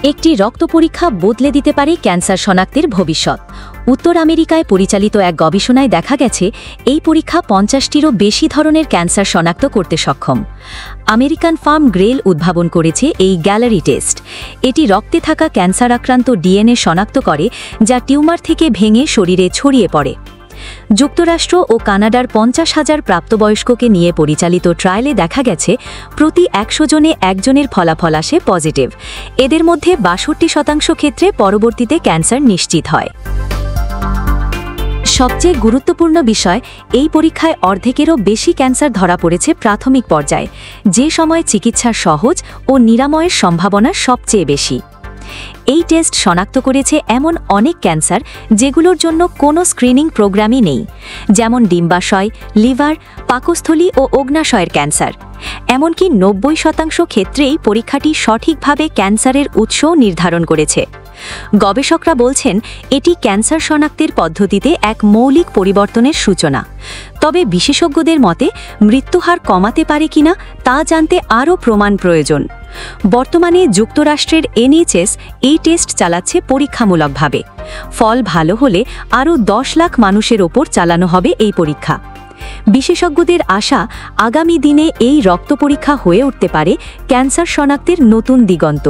একটি রক্ত পরীক্ষা বদলে দিতে পারে ক্যান্সার শনাক্তের ভবিষ্যৎ। উত্তর আমেরিকায় পরিচালিত এক গবেষণায় দেখা গেছে এই পরীক্ষা 50টিরও বেশি ধরনের ক্যান্সার শনাক্ত করতে সক্ষম। আমেরিকান ফার্ম গ্রেল উদ্ভাবন করেছে এই গ্যালারি টেস্ট। এটি রক্তে থাকা ক্যান্সার আক্রান্ত ডিএনএ শনাক্ত করে, যা টিউমার থেকে ভেঙে শরীরে ছড়িয়ে পড়ে। যুক্তরাষ্ট্র ও কানাডার 50,000 প্রাপ্তবয়স্ককে নিয়ে পরিচালিত ট্রায়ালে দেখা গেছে প্রতি 100 জনে একজনের ফলাফল আসে পজিটিভ। এদের মধ্যে 62% ক্ষেত্রে পরবর্তীতে ক্যান্সার নিশ্চিত হয়। সবচেয়ে গুরুত্বপূর্ণ বিষয়, এই পরীক্ষায় অর্ধেকেরও বেশি ক্যান্সার ধরা পড়েছে প্রাথমিক পর্যায়ে, যে সময় চিকিৎসা সহজ ও নিরাময়ের সম্ভাবনা সবচেয়ে বেশি। এই টেস্ট শনাক্ত করেছে এমন অনেক ক্যান্সার যেগুলোর জন্য কোনো স্ক্রিনিং প্রোগ্রামই নেই, যেমন ডিম্বাশয়, লিভার, পাকস্থলী ও অগ্ন্যাশয়ের ক্যান্সার। এমনকি 90% ক্ষেত্রেই পরীক্ষাটি সঠিকভাবে ক্যান্সারের উৎসও নির্ধারণ করেছে। গবেষকরা বলছেন এটি ক্যান্সার শনাক্তের পদ্ধতিতে এক মৌলিক পরিবর্তনের সূচনা। তবে বিশেষজ্ঞদের মতে মৃত্যুহার কমাতে পারে কিনা তা জানতে আরও প্রমাণ প্রয়োজন। বর্তমানে যুক্তরাষ্ট্রের NHS এই টেস্ট চালাচ্ছে পরীক্ষামূলকভাবে। ফল ভালো হলে আরও 10 লাখ মানুষের ওপর চালানো হবে এই পরীক্ষা। বিশেষজ্ঞদের আশা, আগামী দিনে এই রক্ত পরীক্ষা হয়ে উঠতে পারে ক্যান্সার শনাক্তের নতুন দিগন্ত।